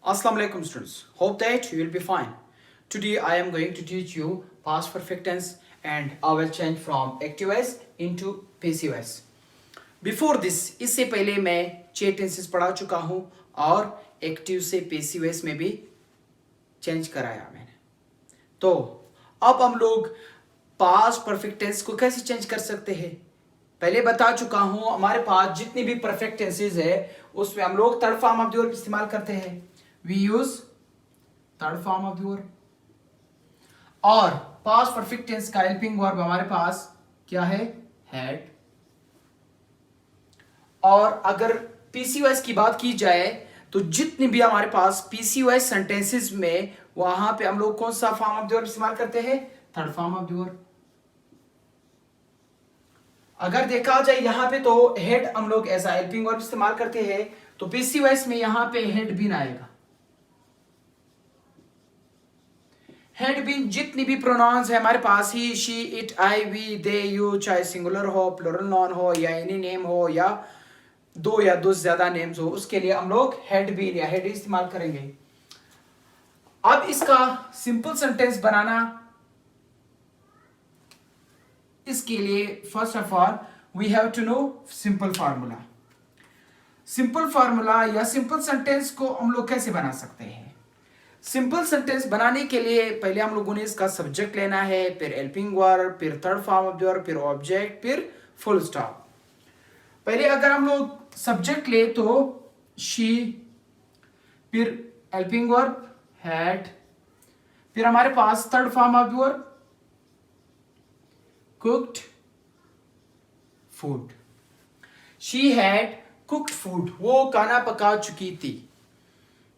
Assalamu alaikum students. Hope that you will be fine. Today I am going to teach you past perfect tense and I will change from active voice into passive voice. Before this, इससे पहले मैं 6 tenses पढ़ा चुका हूँ और active से passive voice में भी चेंज कराया मैंने. तो अब हम लोग पास्ट परफेक्ट टेंस को कैसे चेंज कर सकते हैं. पहले बता चुका हूँ हमारे पास जितनी भी परफेक्ट टेंसेस है उसमें हम लोग third form of the verb इस्तेमाल करते हैं. We use third form of the verb. और पास्ट परफेक्ट टेंस का हेल्पिंग वर्ब हमारे पास क्या है, हैड. और अगर पीसीओएस की बात की जाए तो जितनी भी हमारे पास पीसीओएस सेंटेंसेस में वहां पे हम लोग कौन सा फॉर्म ऑफ द वर्ब इस्तेमाल करते हैं, third form of the verb. अगर देखा जाए यहां पे तो हेड हम लोग ऐसा हेल्पिंग वर्ब इस्तेमाल करते हैं तो पीसीओएस में यहां पे हेड बीन आएगा. हेड बीन जितनी भी प्रोनाउंस है हमारे पास he, she, it, I, we, they, you, चाहे सिंगुलर हो, प्लुरल नॉन हो या एनी नेम हो या दो या दो से ज्यादा नेम्स हो, उसके लिए हम लोग हेड बीन या हेड इस्तेमाल करेंगे. अब इसका सिंपल सेंटेंस बनाना, इसके लिए first of all we have to know simple formula. Simple formula या सिंपल सेंटेंस को हम लोग कैसे बना सकते हैं. सिंपल सेंटेंस बनाने के लिए पहले हम लोगों ने इसका सब्जेक्ट लेना है, फिर हेल्पिंग वर्ब, फिर third form of the verb, फिर ऑब्जेक्ट, फिर फुल स्टॉप. पहले अगर हम लोग सब्जेक्ट ले तो शी, फिर हेल्पिंग वर्ब हैड, फिर हमारे पास third form of the verb cooked food. She had cooked food, वो खाना पका चुकी थी.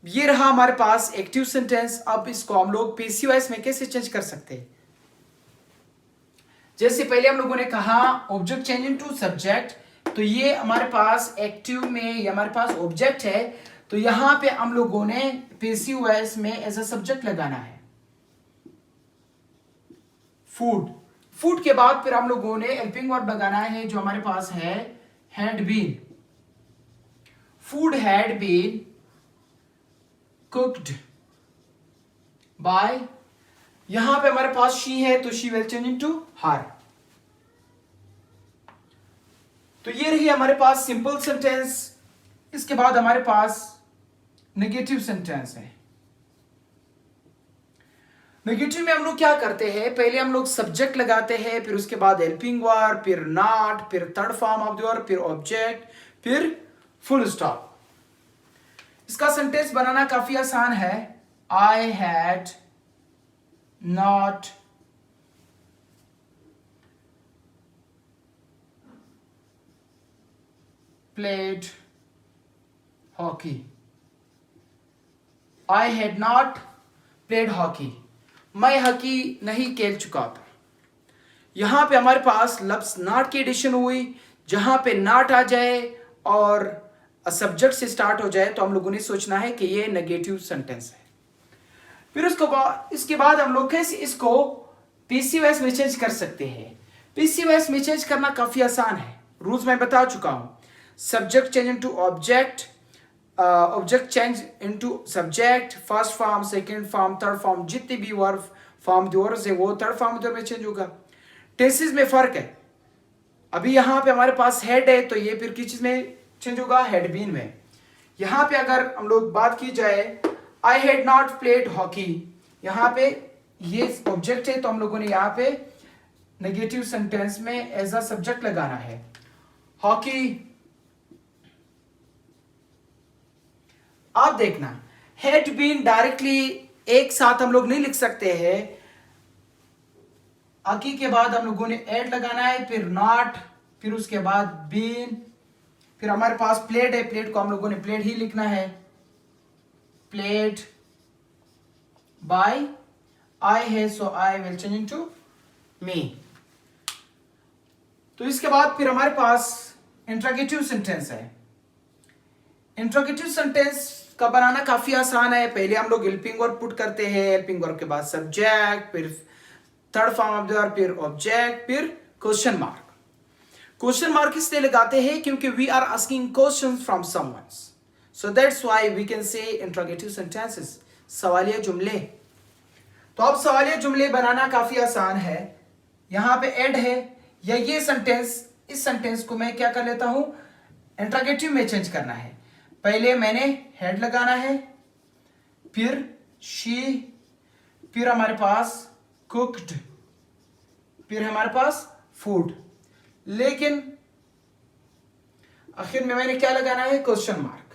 ये रहा हमारे पास एक्टिव सेंटेंस. अब इसको हम लोग पेसिव वॉइस में कैसे चेंज कर सकते हैं. जैसे पहले हम लोगों ने कहा ऑब्जेक्ट चेंज इनटू सब्जेक्ट, तो ये हमारे पास एक्टिव में ये हमारे पास ऑब्जेक्ट है, तो यहां पे हम लोगों ने पेसिव वॉइस में एज अ सब्जेक्ट लगाना है फूड. फूड के बाद फिर हम लोगों ने हेल्पिंग वर्ब लगाना है जो हमारे पास है had been. Food had been cooked by, यहां पे हमारे पास शी है तो she will change into her. तो ये रही हमारे पास सिंपल सेंटेंस. इसके बाद हमारे पास नेगेटिव सेंटेंस है. नेगेटिव में हम लोग क्या करते हैं, पहले हम लोग सब्जेक्ट लगाते हैं, फिर उसके बाद हेल्पिंग वर्ब, फिर नॉट, फिर third form of the verb, फिर ऑब्जेक्ट, फिर फुल स्टॉप. इसका सेंटेंस बनाना काफी आसान है. I had not played hockey. I had not played hockey, मैं हॉकी नहीं खेल चुका था. यहां पे हमारे पास लफ्ज नॉट की एडिशन हुई. जहां पे नॉट आ जाए और सब्जेक्ट से स्टार्ट हो जाए तो हम लोगों ने सोचना है कि ये नेगेटिव सेंटेंस है. फिर इसके बाद हम लोग कैसे इसको पीसिव वॉइस में चेंज कर सकते हैं. पीसिव वॉइस में चेंज करना काफी आसान है. रूल्स मैं बता चुका हूं. Subject change into object, object change into subject, first form, second form, third form, जितने भी वर्ब फॉर्म वर्ब है वो थर्ड फॉर्म में चेंज होगा. टेंसेस में फर्क है. अभी यहां पे हमारे पास हेड है तो ये फिर किस चीज में चेंज होगा, हैड बीन में. यहां पे अगर हम लोग बात की जाए I had not played hockey, यहां पे ये ऑब्जेक्ट है तो हम लोगों ने यहां पे नेगेटिव सेंटेंस में एज अ सब्जेक्ट लगाना है हॉकी. आप देखना हैड बीन डायरेक्टली एक साथ हम लोग नहीं लिख सकते हैं. हॉकी के बाद हम लोगों ने एड लगाना है, फिर नॉट, फिर उसके बाद बीन, फिर हमारे पास प्लेड है, प्लेड को हम लोगों ने प्लेड ही लिखना है. प्लेड बाय आई है so I will change into me. तो इसके बाद फिर हमारे पास इंट्रोगेटिव सेंटेंस है. इंट्रोगेटिव सेंटेंस का बनाना काफी आसान है. पहले हम लोग हेल्पिंग वर्ब पुट करते हैं, हेल्पिंग वर्ब के बाद सब्जेक्ट, फिर third form of the verb, फिर ऑब्जेक्ट, फिर क्वेश्चन मार्क. क्वेश्चन मार्क इसलिए लगाते हैं क्योंकि we are asking question from someone, So that's why we can say interrogative sentences, सवालिया जुमले। तो अब सवालिया जुमले बनाना काफी आसान है। यहाँ पे एड है या ये सेंटेंस, इस सेंटेंस को मैं क्या कर लेता हूं, इंट्रोगेटिव में चेंज करना है। पहले मैंने हेड लगाना है, फिर शी, फिर हमारे पास कुक्ड, फिर हमारे पास फूड, लेकिन आखिर में मैंने क्या लगाना है, क्वेश्चन मार्क।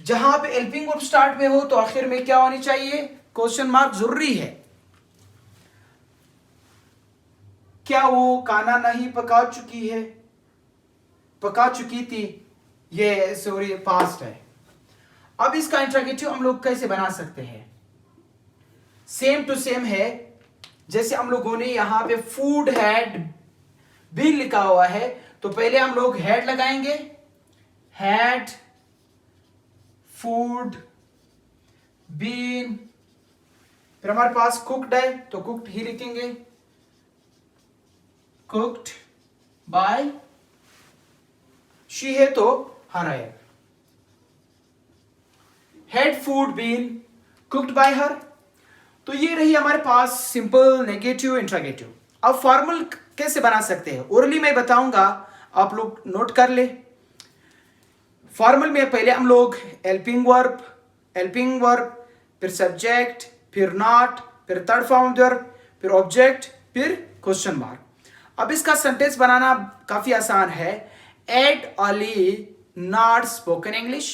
जहां पे हेल्पिंग वर्ब स्टार्ट में हो तो आखिर में क्या होनी चाहिए, क्वेश्चन मार्क जरूरी है। क्या वो खाना नहीं पका चुकी है, पका चुकी थी, ये सॉरी पास्ट है। अब इसका इंट्रोगेटिव हम लोग कैसे बना सकते हैं, सेम टू सेम है। जैसे हम लोगों ने यहां पे फूड हैड बीन लिखा हुआ है, तो पहले हम लोग हैड लगाएंगे, हैड फूड बीन, फिर हमारे पास कुक्ड है तो कुक्ड ही लिखेंगे, कुक्ड बाय, शी है तो हर है, had food been cooked by her. तो ये रही हमारे पास सिंपल नेगेटिव इंट्रोगेटिव। अब फॉर्मल कैसे बना सकते हैं, ओरली मैं बताऊंगा, आप लोग नोट कर ले। फॉर्मल में पहले हम लोग हेल्पिंग वर्ब, फिर सब्जेक्ट, फिर नॉट, फिर थर्ड फॉर्म वर्ब, फिर ऑब्जेक्ट, फिर क्वेश्चन मार्क। अब इसका सेंटेंस बनाना काफी आसान है। Had only not spoken English,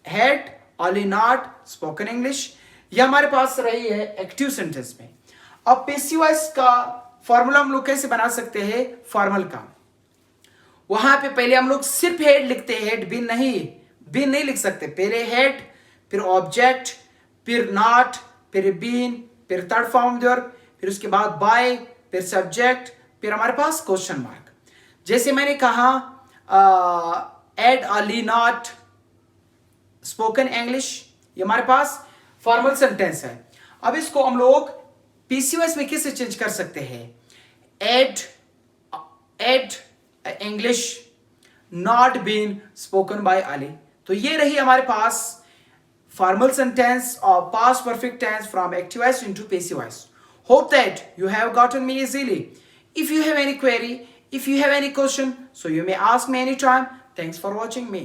had only not spoken English, ये हमारे पास रही है एक्टिव सेंटेंस में। अब पैसिव वॉइस का फॉर्मूला हम लोग कैसे बना सकते हैं, फॉर्मल का, वहां पे पहले हम लोग सिर्फ हेड लिखते हैं, हेड बीन नहीं लिख सकते। पहले हेड, फिर ऑब्जेक्ट, फिर नॉट, फिर बीन, फिर थर्ड फॉर्म वर्ब, फिर उसके बाद बाय, फिर सब्जेक्ट, फिर हमारे पास क्वेश्चन मार्क। जैसे मैंने कहा had only not spoken English, ये हमारे पास फॉर्मल सेंटेंस है। अब इसको हम लोग पीसीओएस में कैसे चेंज कर सकते हैं, had English not been spoken by Ali. तो ये रही हमारे पास फॉर्मल सेंटेंस और past perfect tense from active voice into passive voice. Hope that you have gotten me easily. If you have any query, if you have any question, so you may ask me anytime. Thanks for watching me.